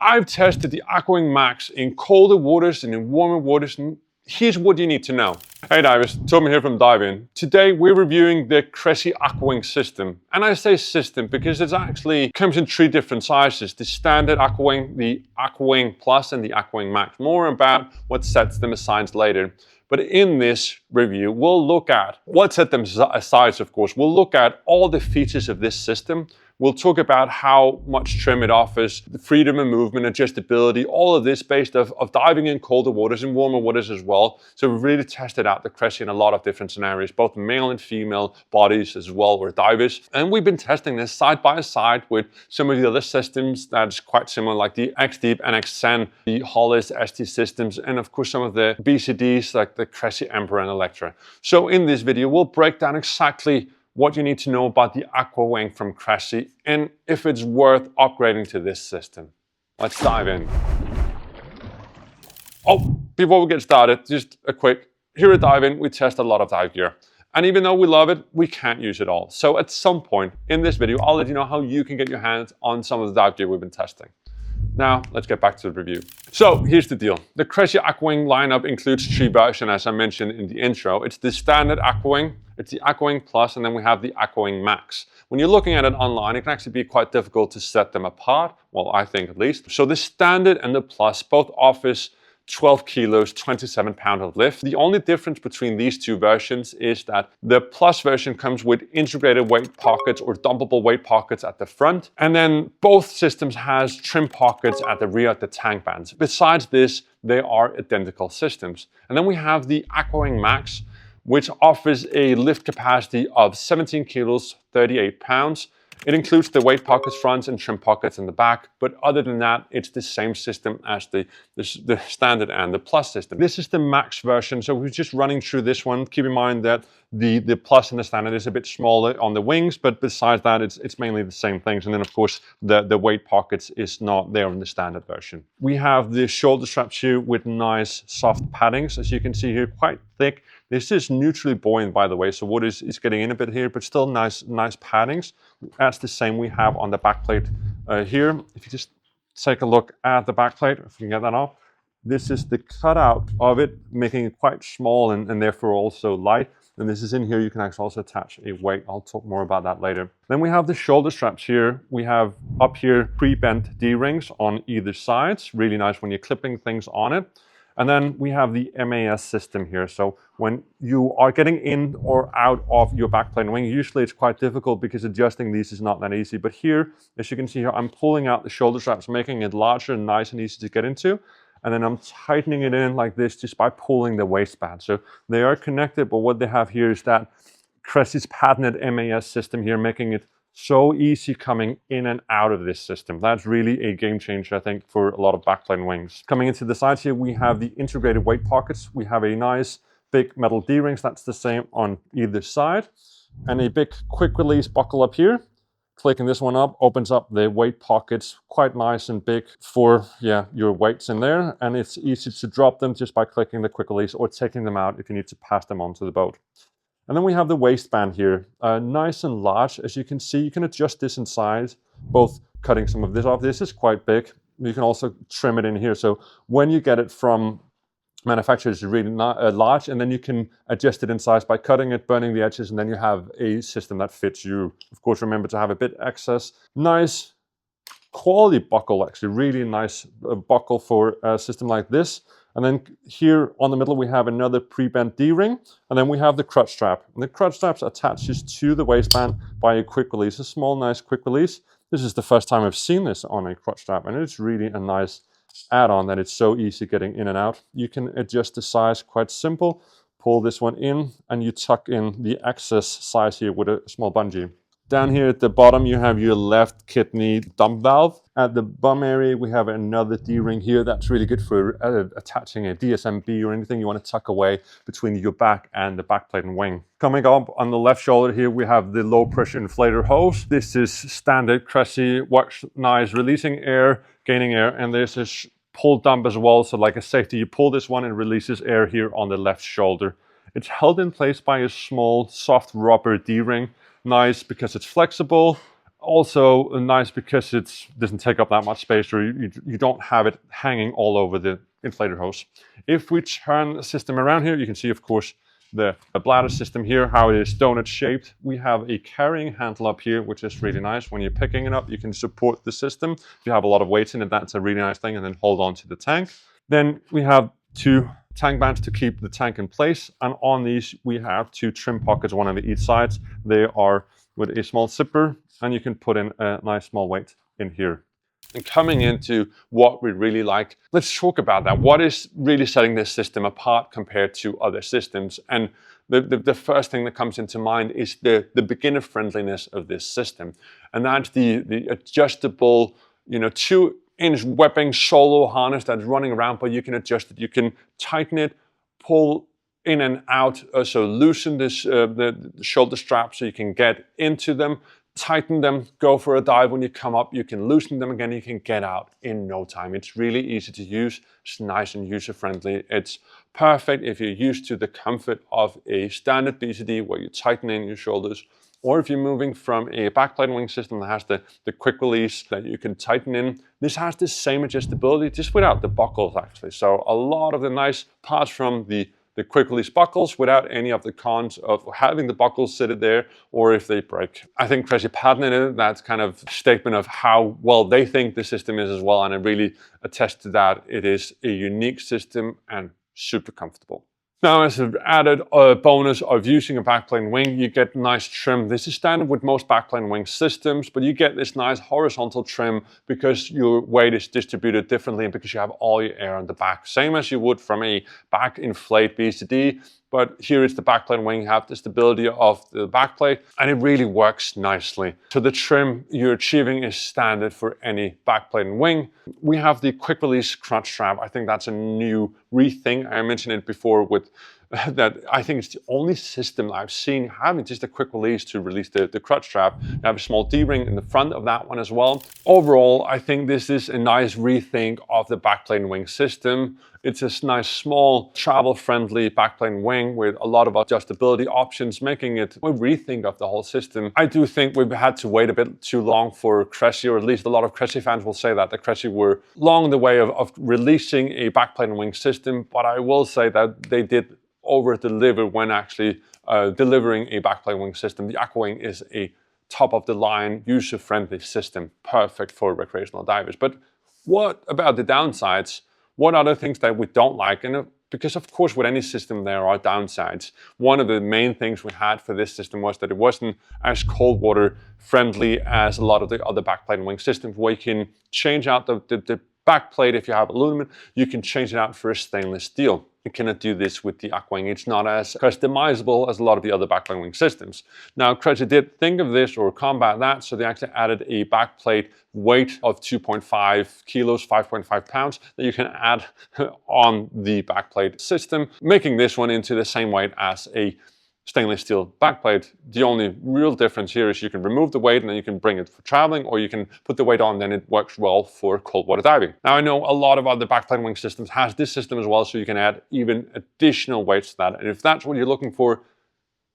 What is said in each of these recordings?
I've tested the Aquawing Max in colder waters and in warmer waters, and here's what you need to know. Hey divers, Torben here from DIVEIN. Today we're reviewing the Cressi Aquawing system. And I say system because it actually comes in 3 different sizes. The standard Aquawing, the Aquawing Plus and the Aquawing Max. More about what sets them aside later. But in this review, we'll look at what set them aside, of course. We'll look at all the features of this system. We'll talk about how much trim it offers, the freedom of movement, adjustability, all of this based of diving in colder waters and warmer waters as well. So we've really tested out the Cressi in a lot of different scenarios, both male and female bodies as well, or divers. And we've been testing this side by side with some of the other systems that's quite similar, like the XDEEP and XDEEN, the Hollis ST systems, and of course some of the BCDs like the Cressi Emperor and Electra. So in this video, we'll break down exactly what you need to know about the Aquawing from Cressi and if it's worth upgrading to this system. Let's dive in. Oh, before we get started, just a quick, here at DIVEIN, we test a lot of dive gear. And even though we love it, we can't use it all. So at some point in this video, I'll let you know how you can get your hands on some of the dive gear we've been testing. Now, let's get back to the review. So here's the deal. The Cressi Aquawing lineup includes 3 versions, as I mentioned in the intro. It's the standard Aquawing, it's the Aquawing Plus, and then we have the Aquawing Max. When you're looking at it online, it can actually be quite difficult to set them apart. Well, I think at least. So the standard and the Plus both offers 12 kilos, 27 pounds of lift. The only difference between these 2 versions is that the Plus version comes with integrated weight pockets or dumpable weight pockets at the front. And then both systems has trim pockets at the rear at the tank bands. Besides this, they are identical systems. And then we have the Aquawing Max, which offers a lift capacity of 17 kilos, 38 pounds. It includes the weight pockets fronts and trim pockets in the back, but other than that, it's the same system as the standard and the Plus system. This is the Max version, so we're just running through this one. Keep in mind that the Plus and the standard is a bit smaller on the wings, but besides that, it's mainly the same things. And then of course, the weight pockets is not there in the standard version. We have the shoulder straps here with nice soft paddings, as you can see here, quite thick. This is neutrally buoyant, by the way, so water is getting in a bit here, but still nice paddings. That's the same we have on the backplate here. If you just take a look at the backplate, if you can get that off, this is the cutout of it, making it quite small and therefore also light. And this is in here, you can actually also attach a weight. I'll talk more about that later. Then we have the shoulder straps here. We have up here pre-bent D-rings on either side. It's really nice when you're clipping things on it. And then we have the MAS system here. So when you are getting in or out of your backplane wing, usually it's quite difficult because adjusting these is not that easy. But here, as you can see here, I'm pulling out the shoulder straps, making it larger and nice and easy to get into. And then I'm tightening it in like this just by pulling the waistband. So they are connected, but what they have here is that Cressi's patented MAS system here, making it so easy coming in and out of this system. That's really a game changer, I think, for a lot of backplane wings. Coming into the sides here, we have the integrated weight pockets. We have a nice big metal D-rings. That's the same on either side. And a big quick release buckle up here. Clicking this one up opens up the weight pockets, quite nice and big for your weights in there. And it's easy to drop them just by clicking the quick release or taking them out if you need to pass them onto the boat. And then we have the waistband here, nice and large. As you can see, you can adjust this in size, both cutting some of this off. This is quite big. You can also trim it in here. So when you get it from manufacturers, it's really large, and then you can adjust it in size by cutting it, burning the edges, and then you have a system that fits you. Of course, remember to have a bit excess. Nice quality buckle, actually, really nice buckle for a system like this. And then here on the middle, we have another pre-bent D-ring. And then we have the crutch strap. And the crutch strap attaches to the waistband by a quick release, a small, nice quick release. This is the first time I've seen this on a crutch strap, and it's really a nice add-on that it's so easy getting in and out. You can adjust the size, quite simple. Pull this one in, and you tuck in the excess size here with a small bungee. Down here at the bottom, you have your left kidney dump valve. At the bum area, we have another D-ring here. That's really good for attaching a DSMB or anything you want to tuck away between your back and the backplate and wing. Coming up on the left shoulder here, we have the low pressure inflator hose. This is standard Cressi, works nice, releasing air, gaining air, and there's this pull dump as well. So like a safety, you pull this one and releases air here on the left shoulder. It's held in place by a small soft rubber D-ring. Nice because it's flexible, Also nice because it doesn't take up that much space, or you don't have it hanging all over the inflator hose. If we turn the system around here, you can see, of course, the bladder system here, how it is donut shaped. We have a carrying handle up here, which is really nice. When you're picking it up, you can support the system. If you have a lot of weight in it, that's a really nice thing, and then hold on to the tank. Then we have 2 tank bands to keep the tank in place, and on these we have 2 trim pockets, one on each side. They are with a small zipper, and you can put in a nice small weight in here. And coming into what we really like, let's talk about that. What is really setting this system apart compared to other systems? And the first thing that comes into mind is the beginner friendliness of this system. And that's the adjustable, 2-inch webbing solo harness that's running around, but you can adjust it. You can tighten it, pull in and out, so loosen this the shoulder straps so you can get into them, tighten them, go for a dive. When you come up, you can loosen them again, you can get out in no time. It's really easy to use, it's nice and user-friendly. It's perfect if you're used to the comfort of a standard BCD where you tighten in your shoulders, or if you're moving from a backplate wing system that has the quick release that you can tighten in. This has the same adjustability, just without the buckles actually. So a lot of the nice parts from the quick release buckles without any of the cons of having the buckles sitted there, or if they break. I think Cressi patented it. That's kind of a statement of how well they think the system is as well, and I really attest to that. It is a unique system and super comfortable. Now, as an added bonus of using a backplane wing, you get nice trim. This is standard with most backplane wing systems, but you get this nice horizontal trim because your weight is distributed differently and because you have all your air on the back. Same as you would from a back inflate BCD, but here is the backplane wing, you have the stability of the backplate, and it really works nicely. So the trim you're achieving is standard for any backplane wing. We have the quick release crotch strap. I think that's a new rethink. I mentioned it before with that I think it's the only system I've seen having just a quick release to release the crotch strap. You have a small D-ring in the front of that one as well. Overall, I think this is a nice rethink of the backplane wing system. It's a nice, small, travel-friendly backplane wing with a lot of adjustability options, making it a rethink of the whole system. I do think we've had to wait a bit too long for Cressi, or at least a lot of Cressi fans will say that Cressi were long the way of releasing a backplane wing system, but I will say that they did over-deliver when actually delivering a backplane wing system. The Aquawing is a top-of-the-line, user-friendly system, perfect for recreational divers. But what about the downsides? What are the things that we don't like? And because of course with any system there are downsides. One of the main things we had for this system was that it wasn't as cold water friendly as a lot of the other backplane wing systems, where you can change out the backplate. If you have aluminum, you can change it out for a stainless steel. You cannot do this with the Aquawing. It's not as customizable as a lot of the other backplane wing systems. Now, Cressi did think of this or combat that, so they actually added a backplate weight of 2.5 kilos, 5.5 pounds, that you can add on the backplate system, making this one into the same weight as a stainless steel backplate. The only real difference here is you can remove the weight and then you can bring it for traveling, or you can put the weight on, then it works well for cold water diving. Now I know a lot of other backplane wing systems has this system as well, so you can add even additional weights to that. And if that's what you're looking for,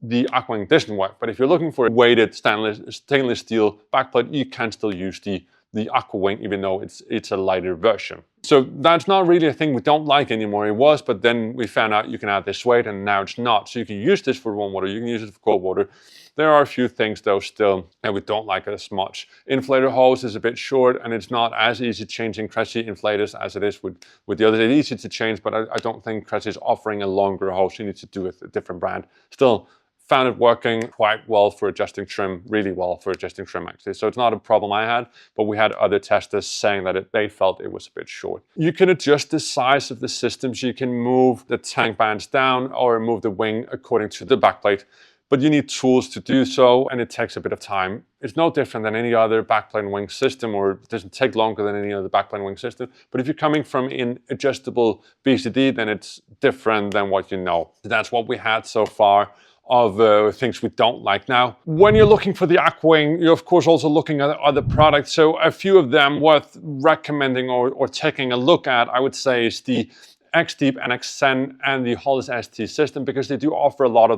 the Aquawing doesn't work. But if you're looking for a weighted stainless steel backplate, you can still use the Aquawing, even though it's a lighter version. So that's not really a thing we don't like anymore. It was, but then we found out you can add this weight, and now it's not. So you can use this for warm water, you can use it for cold water. There are a few things though still that we don't like as much. Inflator hose is a bit short, and it's not as easy changing Cressi inflators as it is with the others. It's easy to change, but I don't think Cressi is offering a longer hose. You need to do it with a different brand. Still, found it working quite well for adjusting trim, really well for adjusting trim actually. So it's not a problem I had, but we had other testers saying that they felt it was a bit short. You can adjust the size of the system, so you can move the tank bands down or move the wing according to the backplate, but you need tools to do so, and it takes a bit of time. It's no different than any other backplane wing system, or it doesn't take longer than any other backplane wing system. But if you're coming from an adjustable BCD, then it's different than what you know. That's what we had so far of things we don't like. Now, when you're looking for the Aquawing, you're of course also looking at other products. So a few of them worth recommending or taking a look at, I would say, is the XDEEP and XSEN and the Hollis ST system, because they do offer a lot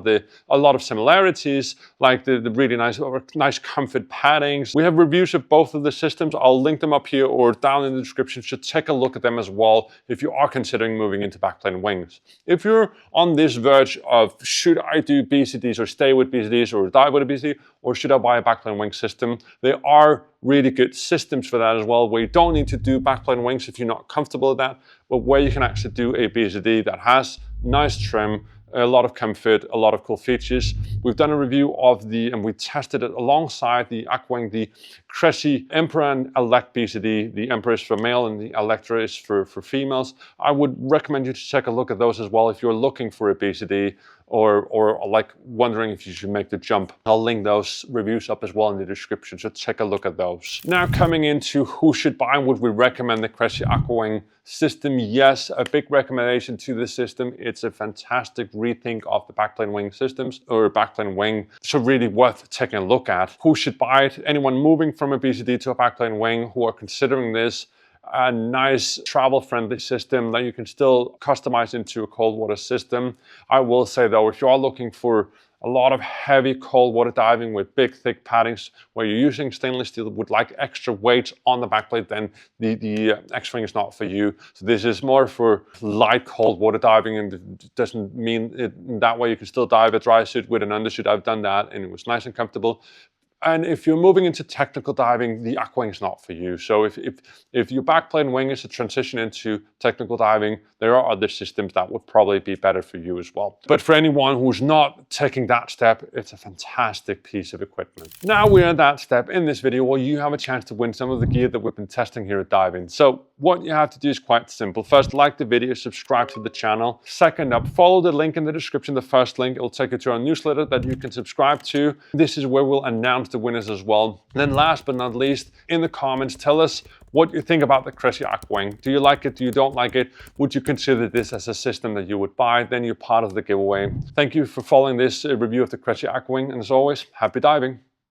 of similarities, like the really nice comfort paddings. We have reviews of both of the systems. I'll link them up here or down in the description, so take a look at them as well if you are considering moving into backplane wings. If you're on this verge of, should I do BCDs or stay with BCDs or dive with a BCD, or should I buy a backplane wing system, there are really good systems for that as well, where you don't need to do backplane wings if you're not comfortable with that, but where you can actually do a BCD that has nice trim, a lot of comfort, a lot of cool features. We've done a review of and we tested it alongside the Aquawing, the Cressi Emperor and Elect BCD. The Emperor is for male and the Electra is for females. I would recommend you to take a look at those as well if you're looking for a BCD or like wondering if you should make the jump. I'll link those reviews up as well in the description, so take a look at those. Now coming into who should buy and would we recommend the Cressi Aquawing system? Yes, a big recommendation to the system. It's a fantastic rethink of the backplane wing systems, or backplane wing, so really worth taking a look at. Who should buy it? Anyone moving from a BCD to a backplane wing who are considering this. A nice travel-friendly system that you can still customize into a cold water system. I will say though, if you are looking for a lot of heavy cold water diving with big thick paddings where you're using stainless steel with like extra weight on the backplate, then the X-Wing is not for you. So this is more for light cold water diving, and it doesn't mean it, that way you can still dive a dry suit with an undersuit. I've done that and it was nice and comfortable. And if you're moving into technical diving, the Aquawing is not for you. So if your backplane wing is a transition into technical diving, there are other systems that would probably be better for you as well. But for anyone who's not taking that step, it's a fantastic piece of equipment. Now we're at that step in this video where you have a chance to win some of the gear that we've been testing here at DIVEIN. So what you have to do is quite simple. First, like the video, subscribe to the channel. Second up, follow the link in the description, the first link. It'll take you to our newsletter that you can subscribe to. This is where we'll announce the winners as well. And then last but not least, in the comments, tell us what you think about the Cressi Aquawing. Do you like it? Do you don't like it? Would you consider this as a system that you would buy? Then you're part of the giveaway. Thank you for following this review of the Cressi Aquawing, and as always, happy diving.